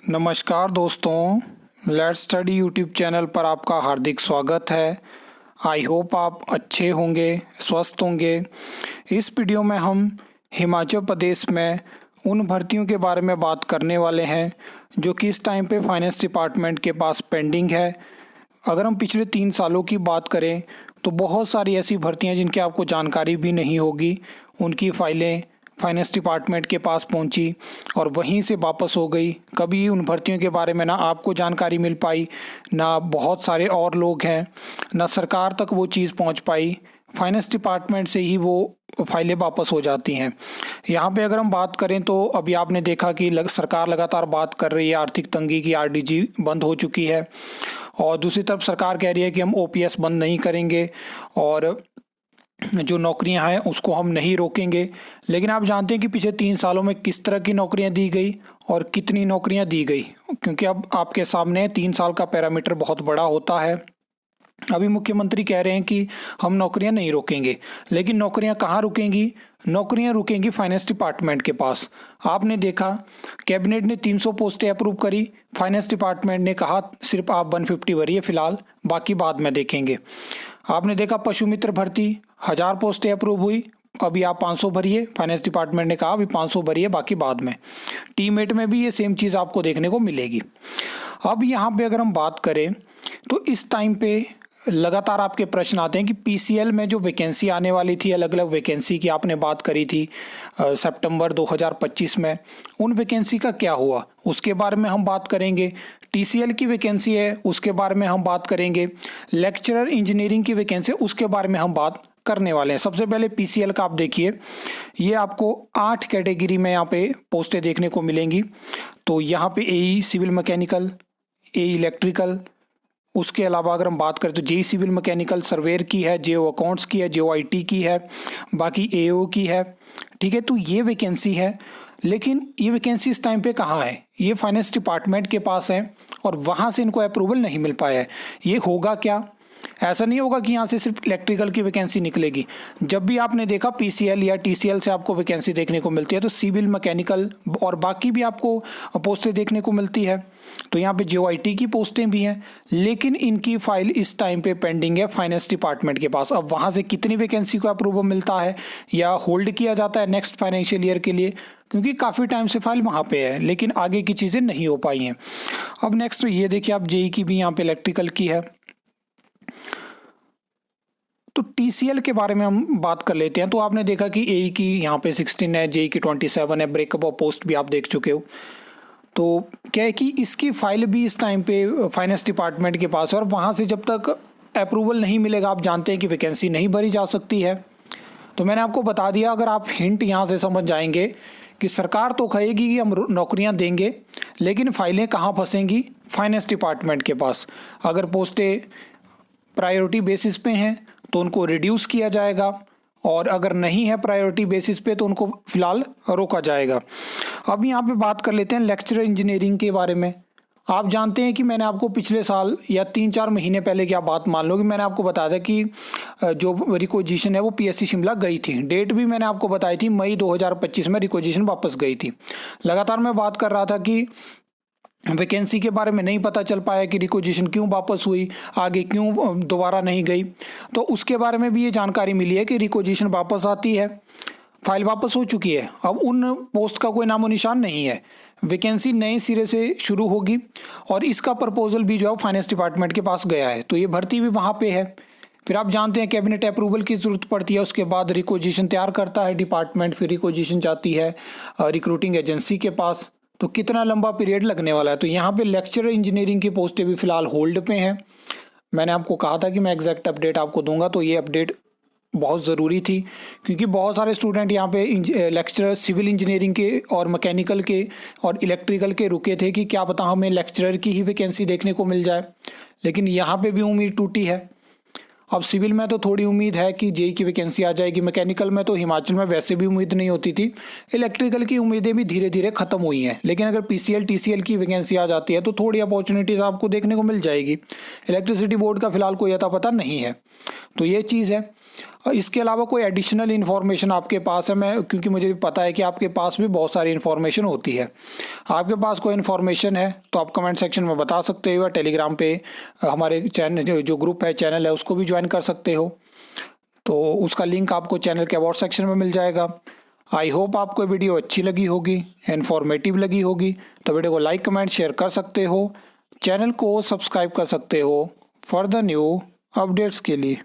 नमस्कार दोस्तों, let's study YouTube channel पर आपका हार्दिक स्वागत है। आई होप आप अच्छे होंगे, स्वस्थ होंगे। इस वीडियो में हम हिमाचल प्रदेश में उन भर्तियों के बारे में बात करने वाले हैं जो कि इस टाइम पे फाइनेंस डिपार्टमेंट के पास पेंडिंग है। अगर हम पिछले 3 सालों की बात करें तो बहुत सारी ऐसी भर्तियां जिनकी आपको जानकारी भी नहीं होगी, उनकी फाइलें फाइनेंस डिपार्टमेंट के पास पहुंची और वहीं से वापस हो गई। कभी उन भर्तियों के बारे में ना आपको जानकारी मिल पाई, ना बहुत सारे और लोग हैं, ना सरकार तक वो चीज़ पहुंच पाई। फाइनेंस डिपार्टमेंट से ही वो फाइलें वापस हो जाती हैं। यहाँ पे अगर हम बात करें तो अभी आपने देखा कि सरकार लगातार बात कर रही है आर्थिक तंगी की, आरडीजी बंद हो चुकी है और दूसरी तरफ सरकार कह रही है कि हम ओपीएस बंद नहीं करेंगे और जो नौकरियां हैं उसको हम नहीं रोकेंगे। लेकिन आप जानते हैं कि पिछले 3 सालों में किस तरह की नौकरियां दी गई और कितनी नौकरियां दी गई, क्योंकि अब आपके सामने 3 साल का पैरामीटर बहुत बड़ा होता है। अभी मुख्यमंत्री कह रहे हैं कि हम नौकरियां नहीं रोकेंगे, लेकिन नौकरियां कहाँ रुकेंगी? नौकरियां रुकेंगी फाइनेंस डिपार्टमेंट के पास। आपने देखा कैबिनेट ने 300 पोस्टें अप्रूव करी, फाइनेंस डिपार्टमेंट ने कहा सिर्फ आप 150 भरिए फिलहाल, बाकी बाद में देखेंगे। आपने देखा पशु मित्र भर्ती 1000 पोस्टें अप्रूव हुई, अभी आप 500 भरिए, फाइनेंस डिपार्टमेंट ने कहा अभी 500 भरिए, बाकी बाद में। टीमेट में भी ये सेम चीज़ आपको देखने को मिलेगी। अब यहाँ पे अगर हम बात करें तो इस टाइम पे लगातार आपके प्रश्न आते हैं कि पीसीएल में जो वैकेंसी आने वाली थी, अलग अलग वैकेंसी की आपने बात करी थी सितंबर 2025 में, उन वैकेंसी का क्या हुआ उसके बारे में हम बात करेंगे। टीसीएल की वैकेंसी है उसके बारे में हम बात करेंगे। लेक्चरर इंजीनियरिंग की वैकेंसी उसके बारे में हम बात करने वाले हैं। सबसे पहले पीसीएल का आप देखिए, ये आपको 8 कैटेगरी में यहाँ पे पोस्टें देखने को मिलेंगी। तो यहाँ पे एई सिविल मैकेनिकल, एई इलेक्ट्रिकल, उसके अलावा अगर हम बात करें तो जेई सिविल मैकेनिकल सर्वेयर की है, जेओ अकाउंट्स की है, जेओ आईटी की है, बाकी एओ की है। ठीक है, तो ये वैकेंसी है। लेकिन ये वैकेंसी इस टाइम पे कहाँ है? ये फाइनेंस डिपार्टमेंट के पास है और वहाँ से इनको अप्रूवल नहीं मिल पाया है। ये होगा क्या? ऐसा नहीं होगा कि यहाँ से सिर्फ इलेक्ट्रिकल की वैकेंसी निकलेगी। जब भी आपने देखा पीसीएल या टीसीएल से आपको वैकेंसी देखने को मिलती है तो सिविल मैकेनिकल और बाकी भी आपको पोस्टें देखने को मिलती है। तो यहाँ पे जेओ आईटी की पोस्टें भी हैं, लेकिन इनकी फाइल इस टाइम पे पेंडिंग है फाइनेंस डिपार्टमेंट के पास। अब वहाँ से कितनी वैकेंसी को अप्रूवल मिलता है या होल्ड किया जाता है नेक्स्ट फाइनेंशियल ईयर के लिए, क्योंकि काफ़ी टाइम से फाइल वहाँ पे है लेकिन आगे की चीज़ें नहीं हो पाई हैं। अब नेक्स्ट तो ये देखिए आप जेई की भी यहाँ पे इलेक्ट्रिकल की है। तो टीसीएल के बारे में हम बात कर लेते हैं। तो आपने देखा कि एई की यहाँ पे 16 है, जेई की 27 है, ब्रेकअप ऑफ पोस्ट भी आप देख चुके हो। तो क्या है कि इसकी फाइल भी इस टाइम पे फाइनेंस डिपार्टमेंट के पास है और वहाँ से जब तक अप्रूवल नहीं मिलेगा आप जानते हैं कि वैकेंसी नहीं भरी जा सकती है। तो मैंने आपको बता दिया, अगर आप हिंट यहाँ से समझ जाएंगे कि सरकार तो कहेगी कि हम नौकरियाँ देंगे, लेकिन फाइलें कहाँ फंसेंगी? फाइनेंस डिपार्टमेंट के पास। अगर पोस्टें प्रायोरिटी बेसिस पे हैं तो उनको रिड्यूस किया जाएगा और अगर नहीं है प्रायोरिटी बेसिस पे तो उनको फिलहाल रोका जाएगा। अब यहाँ पे बात कर लेते हैं लेक्चरर इंजीनियरिंग के बारे में। आप जानते हैं कि मैंने आपको पिछले साल या 3-4 महीने पहले की आप बात मान लो कि मैंने आपको बताया था कि जो रिक्वेजिशन है वो पीएससी शिमला गई थी। डेट भी मैंने आपको बताई थी, मई 2025 में रिक्वेजिशन वापस गई थी। लगातार मैं बात कर रहा था कि वैकेंसी के बारे में नहीं पता चल पाया कि रिक्वेजिशन क्यों वापस हुई, आगे क्यों दोबारा नहीं गई। तो उसके बारे में भी ये जानकारी मिली है कि रिक्वेजिशन वापस आती है, फाइल वापस हो चुकी है। अब उन पोस्ट का कोई नामो निशान नहीं है, वैकेंसी नए सिरे से शुरू होगी और इसका प्रपोजल भी जो है फाइनेंस डिपार्टमेंट के पास गया है। तो ये भर्ती भी वहाँ पे है। फिर आप जानते हैं कैबिनेट अप्रूवल की ज़रूरत पड़ती है, उसके बाद रिक्वेजिशन तैयार करता है डिपार्टमेंट, फिर रिक्वेजिशन जाती है रिक्रूटिंग एजेंसी के पास। तो कितना लंबा पीरियड लगने वाला है। तो यहाँ पे लेक्चरर इंजीनियरिंग की पोस्टें भी फिलहाल होल्ड पे हैं। मैंने आपको कहा था कि मैं एग्जैक्ट अपडेट आपको दूंगा, तो ये अपडेट बहुत ज़रूरी थी क्योंकि बहुत सारे स्टूडेंट यहाँ पे लेक्चरर सिविल इंजीनियरिंग के और मैकेनिकल के और इलेक्ट्रिकल के रुके थे कि क्या पता हमें लेक्चरर की ही वैकेंसी देखने को मिल जाए, लेकिन यहाँ पे भी उम्मीद टूटी है। अब सिविल में तो थोड़ी उम्मीद है कि जेई की वैकेंसी आ जाएगी, मैकेनिकल में तो हिमाचल में वैसे भी उम्मीद नहीं होती थी, इलेक्ट्रिकल की उम्मीदें भी धीरे धीरे खत्म हुई हैं। लेकिन अगर पीसीएल टीसीएल की वैकेंसी आ जाती है तो थोड़ी अपॉर्चुनिटीज़ आपको देखने को मिल जाएगी। इलेक्ट्रिसिटी बोर्ड का फिलहाल कोई अता पता नहीं है, तो ये चीज़ है। इसके अलावा कोई एडिशनल इन्फॉर्मेशन आपके पास है, मैं क्योंकि मुझे पता है कि आपके पास भी बहुत सारी इन्फॉर्मेशन होती है, आपके पास कोई इन्फॉर्मेशन है तो आप कमेंट सेक्शन में बता सकते हो, या टेलीग्राम पे हमारे चैनल जो ग्रुप है, चैनल है, उसको भी ज्वाइन कर सकते हो। तो उसका लिंक आपको चैनल के अबाउट सेक्शन में मिल जाएगा। आई होप आपको वीडियो अच्छी लगी होगी, इन्फॉर्मेटिव लगी होगी। तो वीडियो को लाइक कमेंट शेयर कर सकते हो, चैनल को सब्सक्राइब कर सकते हो फॉर द न्यू अपडेट्स के लिए।